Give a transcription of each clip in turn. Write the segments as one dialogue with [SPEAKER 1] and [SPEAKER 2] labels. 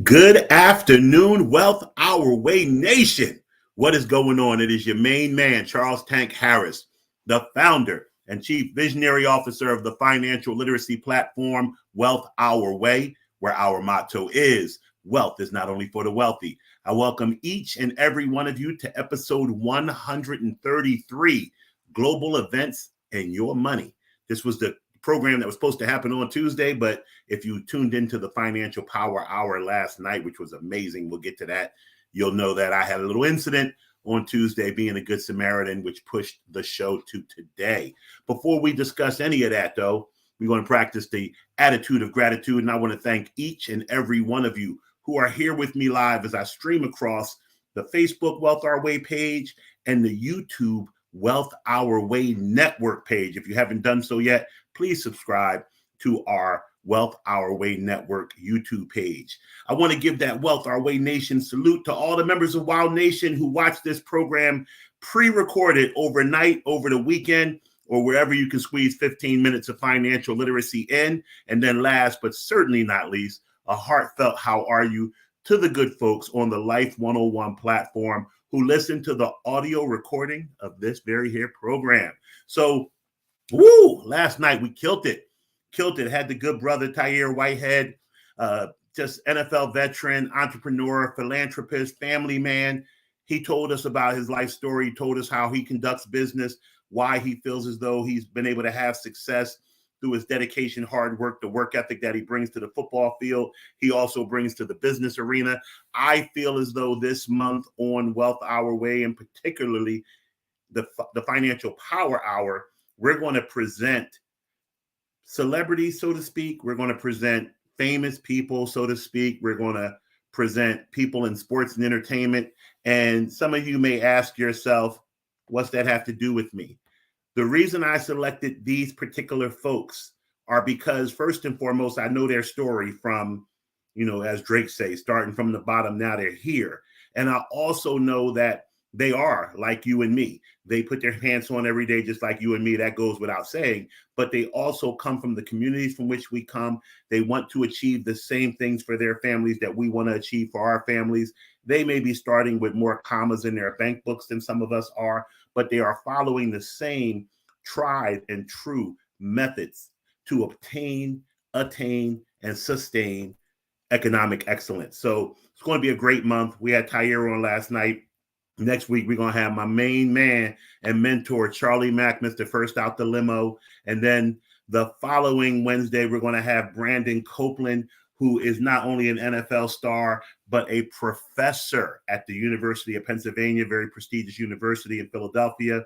[SPEAKER 1] Good afternoon, Wealth Our Way Nation. What is going on? It is your main man, Charles Tank Harris, the founder and chief visionary officer of the financial literacy platform, Wealth Our Way, where our motto is wealth is not only for the wealthy. I welcome each and every one of you to episode 133, Global Events and Your Money. This was the program that was supposed to happen on Tuesday, but if you tuned into the Financial Power Hour last night, which was amazing, we'll get to that, you'll know that I had a little incident on Tuesday being a good Samaritan, which pushed the show to today. Before we discuss any of that, though, we're going to practice the attitude of gratitude, and I want to thank each and every one of you who are here with me live as I stream across the Facebook Wealth Our Way page and the YouTube Wealth Our Way Network page. If you haven't done so yet, please subscribe to our Wealth Our Way Network YouTube page. I want to give that Wealth Our Way Nation salute to all the members of Wild Nation who watch this program pre-recorded overnight, over the weekend, or wherever you can squeeze 15 minutes of financial literacy in. And then last, but certainly not least, a heartfelt how are you to the good folks on the Life 101 platform who listen to the audio recording of this very here program. So, last night we killed it. Had the good brother Tyre Whitehead, just NFL veteran, entrepreneur, philanthropist, family man. He told us about his life story. He told us how he conducts business, why he feels as though he's been able to have success through his dedication, hard work, the work ethic that he brings to the football field. He also brings to the business arena. I feel as though this month on Wealth Our Way, and particularly the Financial Power Hour, we're going to present celebrities, so to speak. We're going to present famous people, so to speak. We're going to present people in sports and entertainment. And some of you may ask yourself, what's that have to do with me? The reason I selected these particular folks are because, first and foremost, I know their story from, as Drake says, starting from the bottom, now they're here. And I also know that they are like you and me. They put their hands on every day, just like you and me. That goes without saying. But they also come from the communities from which we come. They want to achieve the same things for their families that we want to achieve for our families. They may be starting with more commas in their bank books than some of us are, but they are following the same tried and true methods to obtain, attain, and sustain economic excellence. So it's going to be a great month. We had Tyre on last night. Next week, we're going to have my main man and mentor, Charlie Mack, Mr. First Out the Limo. And then the following Wednesday, we're going to have Brandon Copeland, who is not only an NFL star, but a professor at the University of Pennsylvania, very prestigious university in Philadelphia.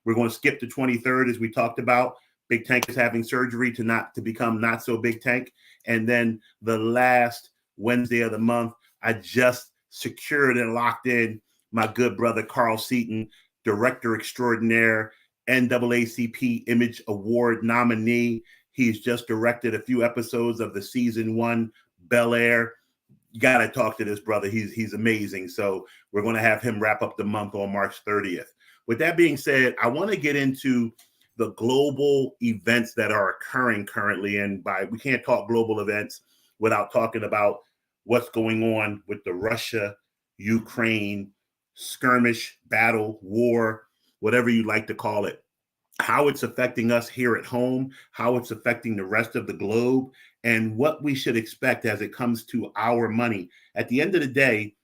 [SPEAKER 1] We're going to skip the 23rd, as we talked about. Big Tank is having surgery to become not so Big Tank. And then the last Wednesday of the month, I just secured and locked in my good brother, Carl Seaton, director extraordinaire, NAACP Image Award nominee. He's just directed a few episodes of the season 1 Bel Air. You got to talk to this brother. He's amazing. So we're going to have him wrap up the month on March 30th. With that being said, I want to get into the global events that are occurring currently. And we can't talk global events without talking about what's going on with the Russia-Ukraine skirmish, battle, war, whatever you like to call it, how it's affecting us here at home, how it's affecting the rest of the globe, and what we should expect as it comes to our money. At the end of the day,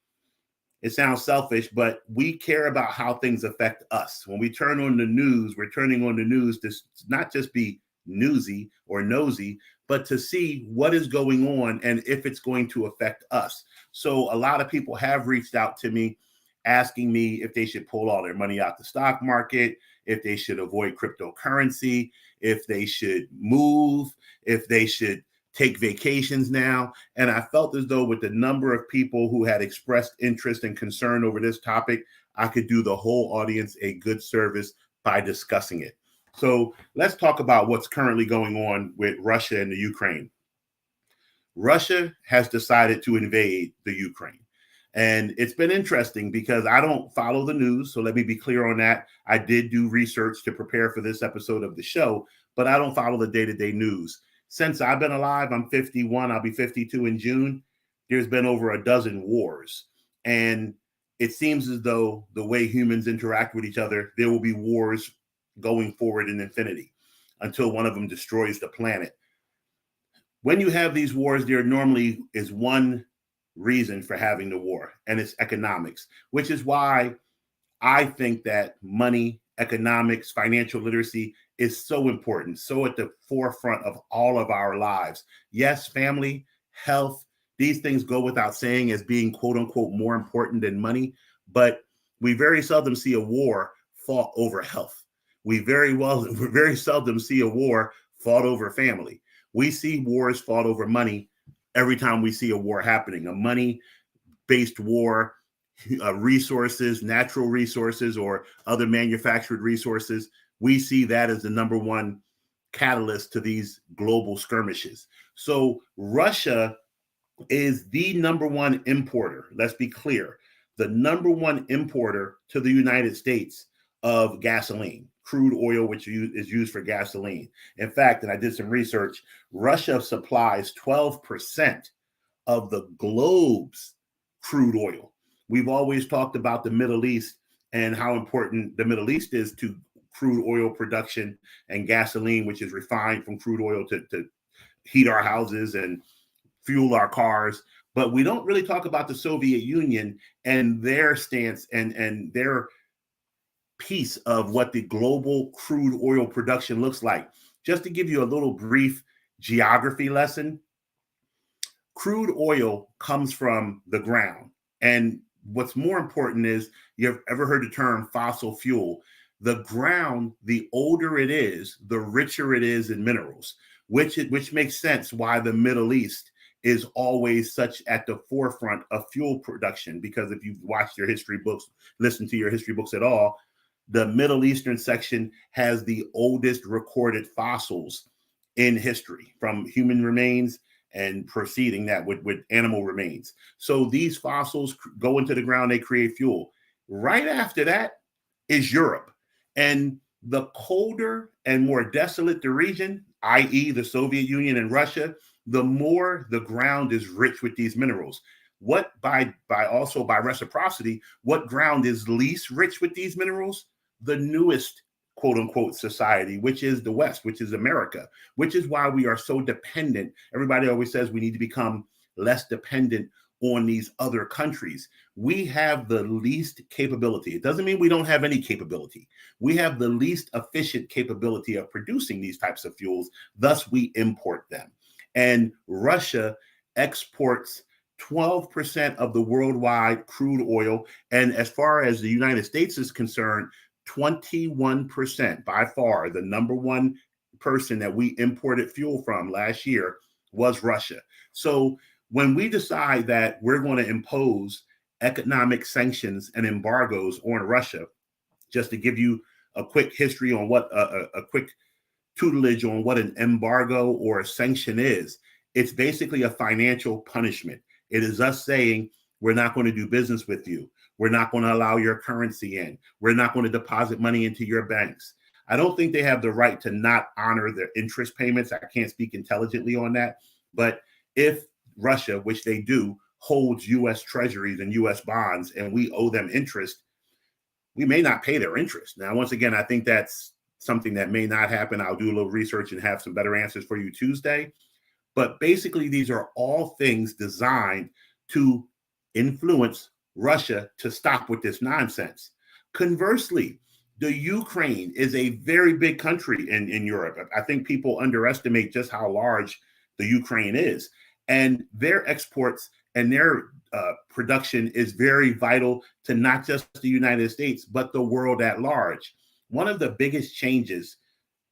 [SPEAKER 1] it sounds selfish, but we care about how things affect us. When we turn on the news, we're turning on the news to not just be newsy or nosy, but to see what is going on and if it's going to affect us. So a lot of people have reached out to me asking me if they should pull all their money out the stock market, if they should avoid cryptocurrency, if they should move, if they should take vacations now. And I felt as though with the number of people who had expressed interest and concern over this topic, I could do the whole audience a good service by discussing it. So let's talk about what's currently going on with Russia and the Ukraine. Russia has decided to invade the Ukraine. And it's been interesting because I don't follow the news. So let me be clear on that. I did do research to prepare for this episode of the show, but I don't follow the day-to-day news. Since I've been alive, I'm 51. I'll be 52 in June. there's been over a dozen wars. And it seems as though the way humans interact with each other, there will be wars going forward in infinity until one of them destroys the planet. When you have these wars, there normally is one reason for having the war, and it's economics, which is why I think that money, economics, financial literacy is so important, so at the forefront of all of our lives. Yes, family, health, these things go without saying as being quote unquote more important than money, but we very seldom see a war fought over health. We very seldom see a war fought over family. We see wars fought over money every time we see a war happening, a money based war, resources, natural resources, or other manufactured resources. We see that as the number one catalyst to these global skirmishes. So Russia is the number one importer. Let's be clear. The number one importer to the United States of gasoline, crude oil, which is used for gasoline. In fact, and I did some research, Russia supplies 12% of the globe's crude oil. We've always talked about the Middle East and how important the Middle East is to crude oil production and gasoline, which is refined from crude oil to heat our houses and fuel our cars. But we don't really talk about the Soviet Union and their stance and their piece of what the global crude oil production looks like. Just to give you a little brief geography lesson, crude oil comes from the ground. And what's more important is, you've ever heard the term fossil fuel? The ground, the older it is, the richer it is in minerals, which makes sense why the Middle East is always such at the forefront of fuel production. Because if you've watched your history books, listened to your history books at all, the Middle Eastern section has the oldest recorded fossils in history, from human remains and proceeding that with animal remains. So these fossils go into the ground, they create fuel. Right after that is Europe. And the colder and more desolate the region, i.e. the Soviet Union and Russia, the more the ground is rich with these minerals. What by reciprocity, what ground is least rich with these minerals? The newest quote unquote society, which is the West, which is America, which is why we are so dependent. Everybody always says we need to become less dependent on these other countries. We have the least capability. It doesn't mean we don't have any capability. We have the least efficient capability of producing these types of fuels. Thus, we import them. And Russia exports 12% of the worldwide crude oil. And as far as the United States is concerned, 21%, by far the number one person that we imported fuel from last year was Russia. So when we decide that we're going to impose economic sanctions and embargoes on Russia, just to give you a quick history on what a quick tutelage on what an embargo or a sanction is, it's basically a financial punishment. It is us saying, we're not going to do business with you. We're not going to allow your currency in. We're not going to deposit money into your banks. I don't think they have the right to not honor their interest payments. I can't speak intelligently on that. But if Russia, which they do, holds U.S. treasuries and U.S. bonds, and we owe them interest, we may not pay their interest. Now, once again, I think that's something that may not happen. I'll do a little research and have some better answers for you Tuesday. But basically, these are all things designed to influence Russia to stop with this nonsense. Conversely, the Ukraine is a very big country in Europe. I think people underestimate just how large the Ukraine is. And their exports and their production is very vital to not just the United States, but the world at large. One of the biggest changes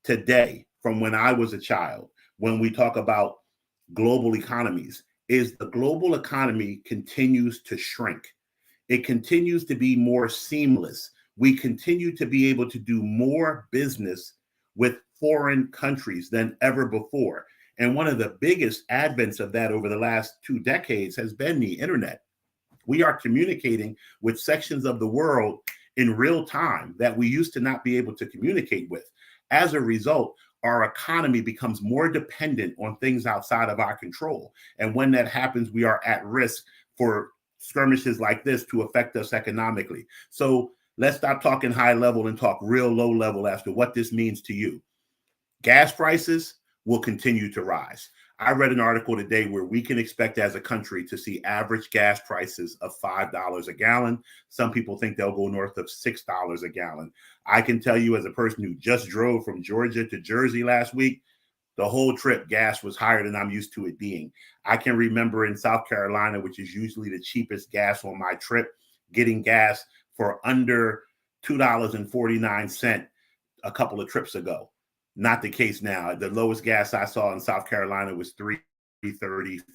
[SPEAKER 1] today from when I was a child, when we talk about global economies, is the global economy continues to shrink. It continues to be more seamless. We continue to be able to do more business with foreign countries than ever before. And one of the biggest advents of that over the last 2 decades has been the internet. We are communicating with sections of the world in real time that we used to not be able to communicate with. As a result, our economy becomes more dependent on things outside of our control. And when that happens, we are at risk for skirmishes like this to affect us economically. So let's stop talking high level and talk real low level as to what this means to you. Gas prices will continue to rise. I read an article today where we can expect as a country to see average gas prices of $5 a gallon. Some people think they'll go north of $6 a gallon. I can tell you, as a person who just drove from Georgia to Jersey last week, the whole trip gas was higher than I'm used to it being. I can remember in South Carolina, which is usually the cheapest gas on my trip, getting gas for under $2.49 a couple of trips ago. Not the case now. The lowest gas I saw in South Carolina was $3.34. It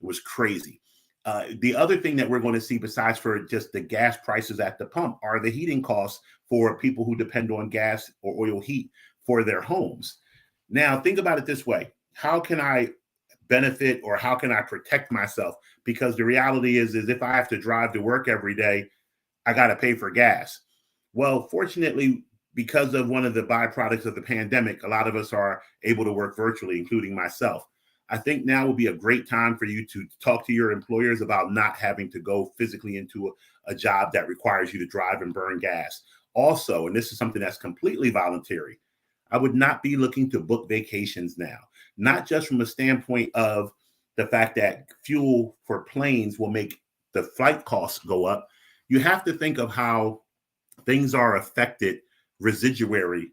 [SPEAKER 1] was crazy. The other thing that we're going to see, besides for just the gas prices at the pump, are the heating costs for people who depend on gas or oil heat for their homes. Now, think about it this way. How can I benefit, or how can I protect myself? Because the reality is if I have to drive to work every day, I got to pay for gas. Well, fortunately, because of one of the byproducts of the pandemic, a lot of us are able to work virtually, including myself. I think now will be a great time for you to talk to your employers about not having to go physically into a job that requires you to drive and burn gas. Also, and this is something that's completely voluntary, I would not be looking to book vacations now, not just from a standpoint of the fact that fuel for planes will make the flight costs go up. You have to think of how things are affected residually,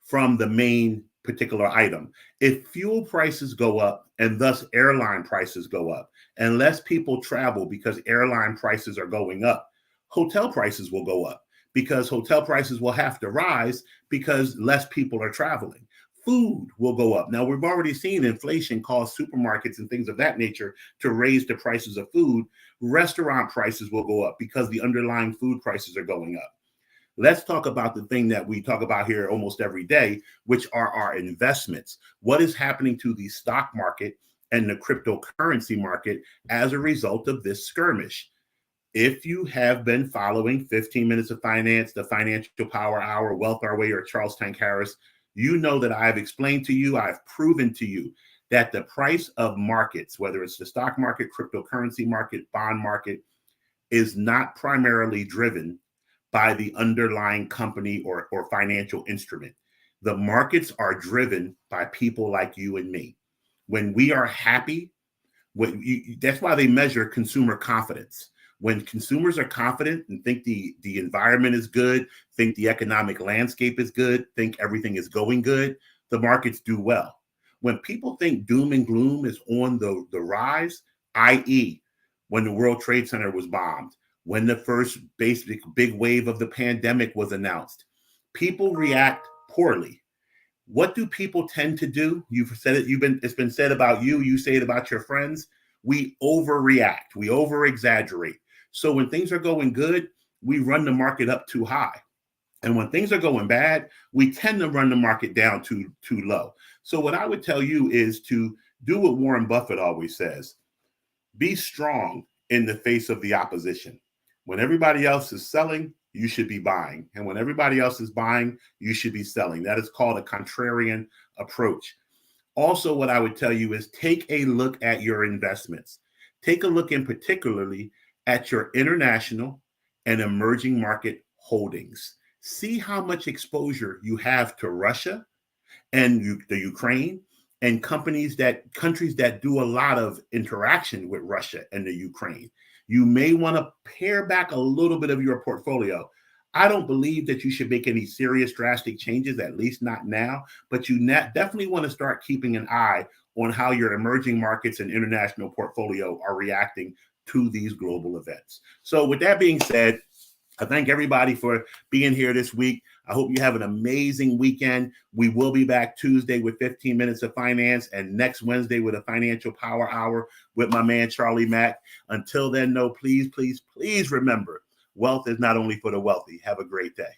[SPEAKER 1] from the main particular item. If fuel prices go up and thus airline prices go up and less people travel because airline prices are going up, hotel prices will go up because hotel prices will have to rise because less people are traveling. Food will go up. Now, we've already seen inflation cause supermarkets and things of that nature to raise the prices of food. Restaurant prices will go up because the underlying food prices are going up. Let's talk about the thing that we talk about here almost every day, which are our investments. What is happening to the stock market and the cryptocurrency market as a result of this skirmish? If you have been following 15 Minutes of Finance, the Financial Power Hour, Wealth Our Way, or Charles Tank Harris, you know that I've explained to you, I've proven to you that the price of markets, whether it's the stock market, cryptocurrency market, bond market, is not primarily driven by the underlying company or financial instrument. The markets are driven by people like you and me. When we are happy, that's why they measure consumer confidence. When consumers are confident and think the environment is good, think the economic landscape is good, think everything is going good, the markets do well. When people think doom and gloom is on the rise, i.e., when the World Trade Center was bombed, when the first big wave of the pandemic was announced, people react poorly. What do people tend to do? You've said it, it's been said about you, you say it about your friends. We overreact, we over-exaggerate. So when things are going good, we run the market up too high. And when things are going bad, we tend to run the market down too low. So what I would tell you is to do what Warren Buffett always says: be strong in the face of the opposition. When everybody else is selling, you should be buying. And when everybody else is buying, you should be selling. That is called a contrarian approach. Also, what I would tell you is take a look at your investments. Take a look in particularly at your international and emerging market holdings. See how much exposure you have to Russia and the Ukraine, and countries that do a lot of interaction with Russia and the Ukraine. You may want to pare back a little bit of your portfolio. I don't believe that you should make any serious drastic changes, at least not now, but you definitely want to start keeping an eye on how your emerging markets and international portfolio are reacting to these global events. So with that being said, I thank everybody for being here this week. I hope you have an amazing weekend. We will be back Tuesday with 15 Minutes of Finance, and next Wednesday with a Financial Power Hour with my man, Charlie Mack. Until then, please remember, wealth is not only for the wealthy. Have a great day.